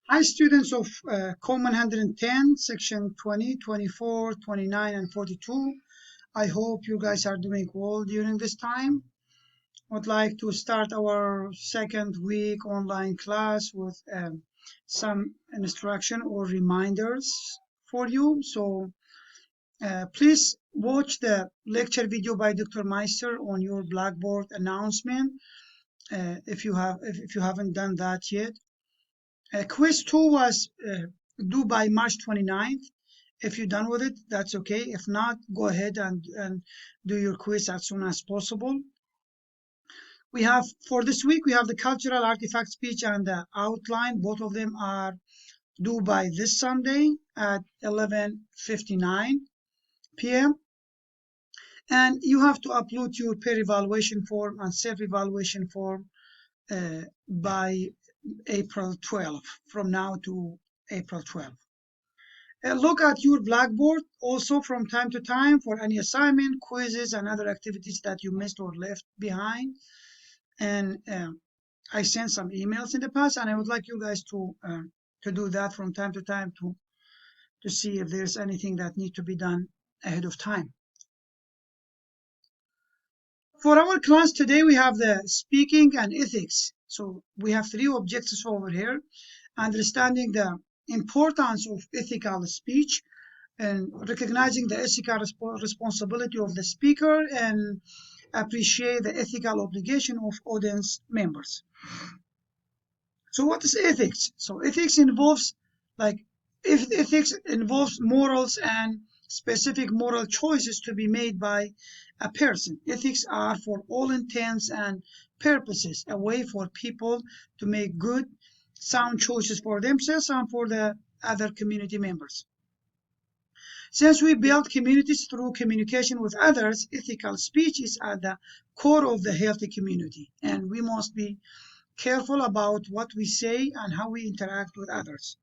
Hi, students of Comm 110, section 20, 24, 29, and 42. I hope you guys are doing well during this time. I'd like to start our second week online class with some instruction or reminders for you. So please watch the lecture video by Dr. Meister on your Blackboard announcement if you haven't done that yet. Quiz 2 was due by March 29th. If you're done with it, that's okay. If not, go ahead and do your quiz as soon as possible. We have, for this week, we have the cultural artifact speech and the outline. Both of them are due by this Sunday at 11:59 p.m. And you have to upload your peer evaluation form and self-evaluation form by April 12th, from now to April 12th. Look at your Blackboard also from time to time for any assignment, quizzes, and other activities that you missed or left behind. And I sent some emails in the past, and I would like you guys to do that from time to time to see if there's anything that needs to be done ahead of time. For our class today, we have the speaking and ethics. So we have three objectives over here: understanding the importance of ethical speech, and recognizing the ethical responsibility of the speaker, and appreciate the ethical obligation of audience members. So what is ethics? So ethics involves ethics involves morals and specific moral choices to be made by a person. Ethics are, for all intents and purposes, a way for people to make good, sound choices for themselves and for the other community members. Since we build communities through communication with others, ethical speech is at the core of the healthy community, and we must be careful about what we say and how we interact with others.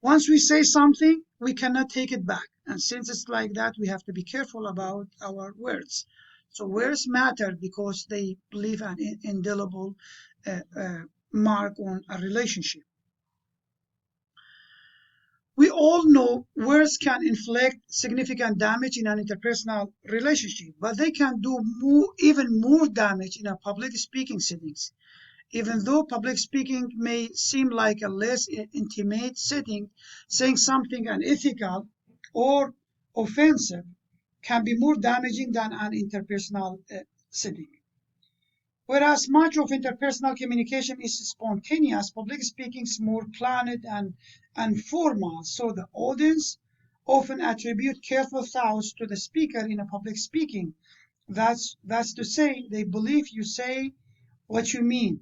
Once we say something, we cannot take it back, and since it's like that, we have to be careful about our words. So words matter because they leave an indelible mark on a relationship. We all know words can inflict significant damage in an interpersonal relationship, but they can do even more damage in a public speaking settings. Even though public speaking may seem like a less intimate setting, saying something unethical or offensive can be more damaging than an interpersonal setting. Whereas much of interpersonal communication is spontaneous, public speaking is more planned and formal, so the audience often attribute careful thoughts to the speaker in a public speaking. That's to say, they believe you say what you mean,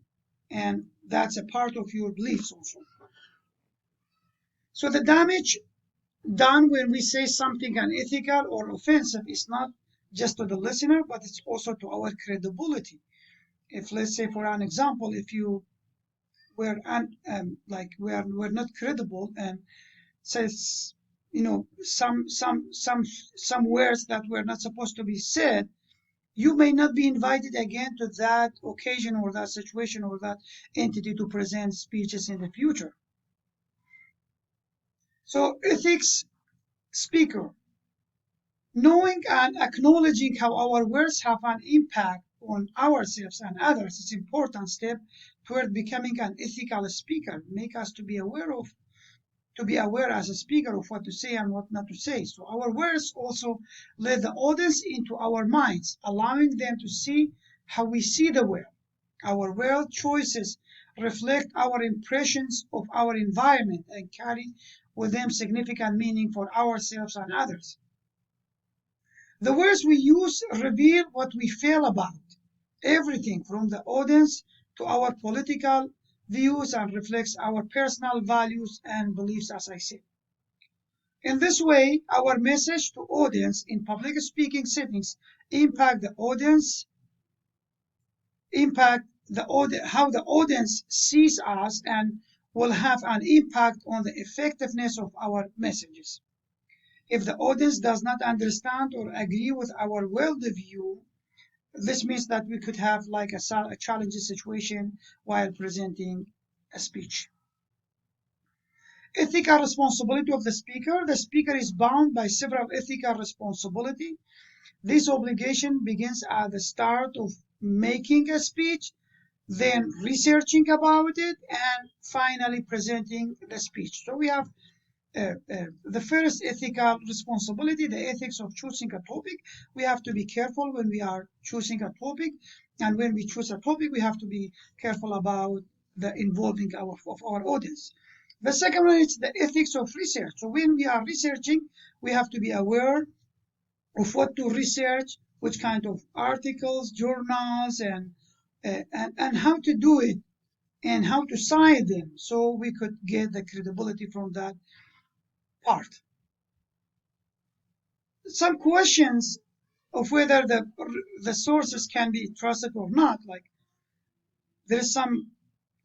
and that's a part of your beliefs also. So the damage done when we say something unethical or offensive is not just to the listener, but it's also to our credibility. If, let's say, for an example, if you were we're not credible and says some words that were not supposed to be said, you may not be invited again to that occasion or that situation or that entity to present speeches in the future. So ethics speaker, knowing and acknowledging how our words have an impact on ourselves and others is an important step toward becoming an ethical speaker. Make us to be aware as a speaker of what to say and what not to say. So our words also let the audience into our minds, allowing them to see how we see the world. Our word choices reflect our impressions of our environment and carry with them significant meaning for ourselves and others. The words we use reveal what we feel about everything from the audience to our political views, and reflects our personal values and beliefs, as I said. In this way, our message to audience in public speaking settings impact the audience, how the audience sees us, and will have an impact on the effectiveness of our messages. If the audience does not understand or agree with our worldview, this means that we could have like a challenging situation while presenting a speech. Ethical responsibility of the speaker. The speaker is bound by several ethical responsibility. This obligation begins at the start of making a speech, then researching about it, and finally presenting the speech. So we have the first ethical responsibility, the ethics of choosing a topic. We have to be careful when we are choosing a topic, and when we choose a topic, we have to be careful about the involving of our audience. The second one is the ethics of research. So when we are researching, we have to be aware of what to research, which kind of articles, journals, and how to do it and how to cite them so we could get the credibility from that part. Some questions of whether the sources can be trusted or not, like there's some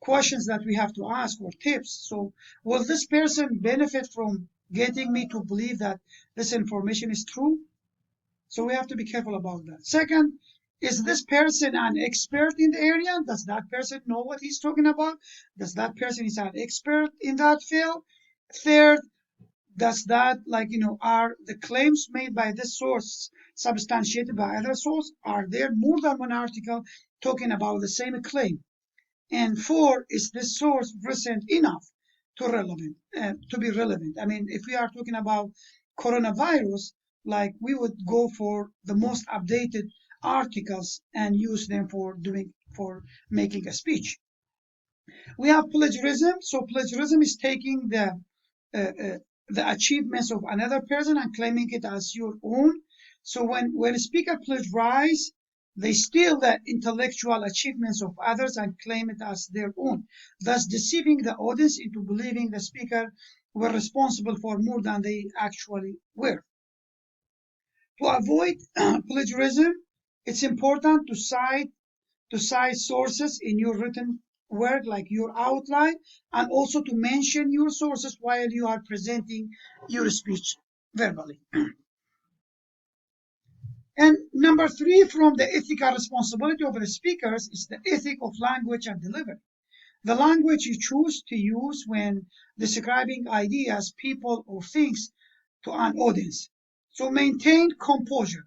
questions that we have to ask or tips. So will this person benefit from getting me to believe that this information is true? So we have to be careful about that. Second, is this person an expert in the area? Does that person know what he's talking about? Does that person is an expert in that field? Third, does that, like, are the claims made by this source substantiated by other source? Are there more than one article talking about the same claim? And four, is this source recent enough to be relevant? I mean, if we are talking about coronavirus, like we would go for the most updated articles and use them for making a speech. We have plagiarism. So plagiarism is taking the achievements of another person and claiming it as your own. So when a speaker plagiarizes, they steal the intellectual achievements of others and claim it as their own, thus deceiving the audience into believing the speaker were responsible for more than they actually were. To avoid plagiarism, it's important to cite sources in your written work, like your outline, and also to mention your sources while you are presenting your speech verbally. And number three, from the ethical responsibility of the speakers, is the ethic of language and delivery. The language you choose to use when describing ideas, people, or things to an audience. So maintain composure.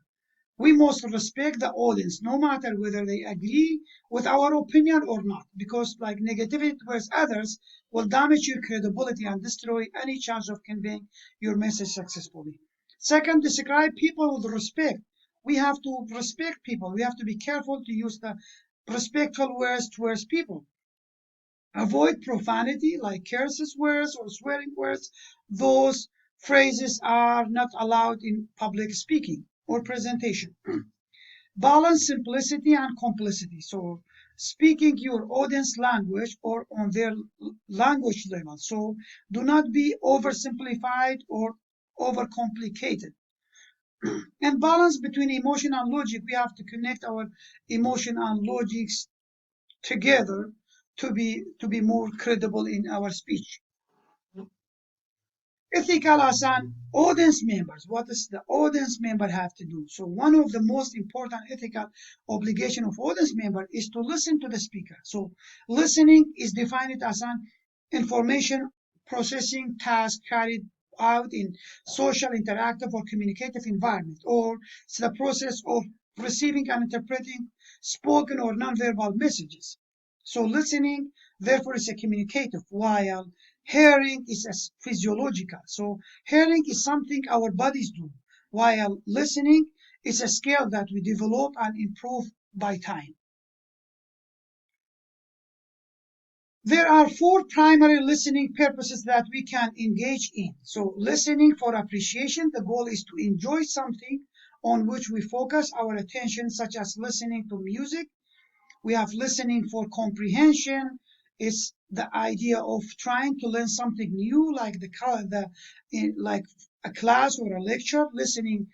We must respect the audience, no matter whether they agree with our opinion or not, because like negativity towards others will damage your credibility and destroy any chance of conveying your message successfully. Second, describe people with respect. We have to respect people. We have to be careful to use the respectful words towards people. Avoid profanity like curses words or swearing words. Those phrases are not allowed in public speaking or presentation. Balance simplicity and complicity. So speaking your audience language or on their language level. So do not be oversimplified or overcomplicated. And balance between emotion and logic. We have to connect our emotion and logics together to be more credible in our speech. Ethical as an audience members. What does the audience member have to do? So one of the most important ethical obligation of audience member is to listen to the speaker. So listening is defined as an information processing task carried out in social, interactive, or communicative environment, or it's the process of receiving and interpreting spoken or nonverbal messages. So listening, therefore, is a communicative, while hearing is as physiological. So hearing is something our bodies do, while listening is a skill that we develop and improve by time. There are four primary listening purposes that we can engage in. So listening for appreciation, the goal is to enjoy something on which we focus our attention, such as listening to music. We have listening for comprehension. It's the idea of trying to learn something new, like like a class or a lecture. Listening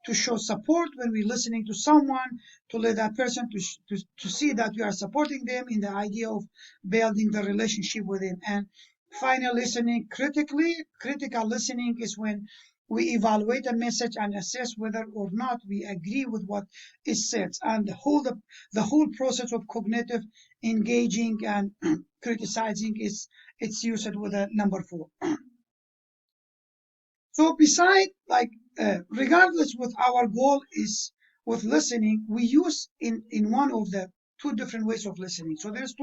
to show support when we're listening to someone, to let that person to see that we are supporting them in the idea of building the relationship with them. And final listening critically. Critical listening is when we evaluate a message and assess whether or not we agree with what is said. And the whole process of cognitive engaging and criticizing is it's used with a number four. So beside like regardless what our goal is with listening, we use in one of the two different ways of listening. So there's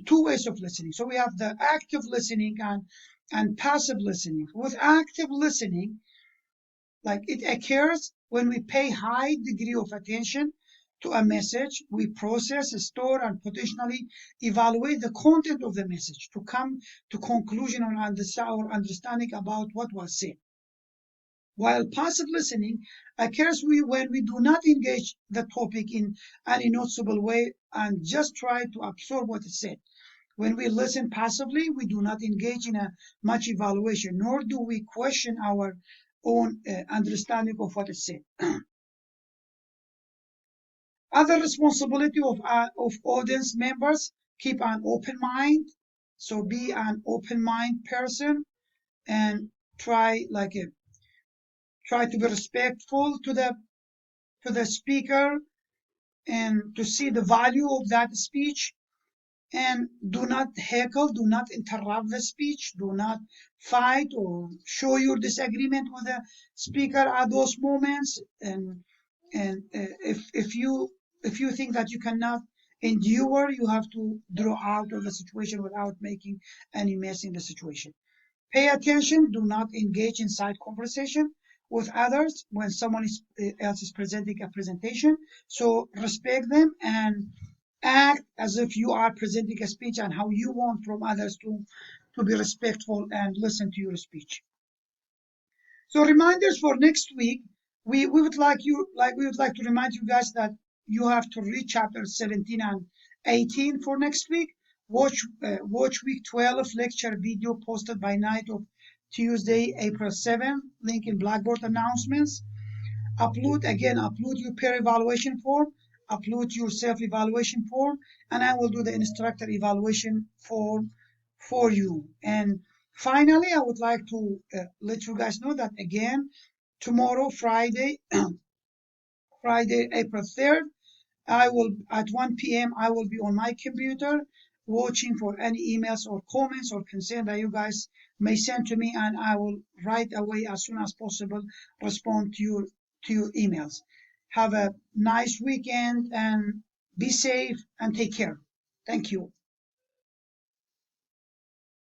two ways of listening. So we have the active listening and passive listening. With active listening, like it occurs when we pay high degree of attention to a message, we process, store, and potentially evaluate the content of the message to come to conclusion or understanding about what was said. While passive listening occurs when we do not engage the topic in any noticeable way and just try to absorb what is said. When we listen passively, we do not engage in a much evaluation, nor do we question our own understanding of what is said. Other responsibility of audience members: keep an open mind. So be an open mind person and try like a, try to be respectful to the speaker and to see the value of that speech, and do not heckle, do not interrupt the speech, do not fight or show your disagreement with the speaker at those moments. And if you think that you cannot endure, you have to draw out of the situation without making any mess in the situation. Pay attention. Do not engage in side conversation with others when else is presenting a presentation. So respect them and act as if you are presenting a speech and how you want from others to be respectful and listen to your speech. So reminders for next week, we would like to remind you guys that you have to read chapter 17 and 18 for next week. Watch week 12 lecture video posted by night of Tuesday, April 7th. Link in Blackboard announcements. Upload your peer evaluation form, upload your self-evaluation form, and I will do the instructor evaluation form for you. And finally, I would like to let you guys know that again, tomorrow, Friday, April 3rd, I will at 1 p.m. I will be on my computer watching for any emails or comments or concern that you guys may send to me, and I will right away as soon as possible respond to your emails. Have a nice weekend and be safe and take care. Thank you.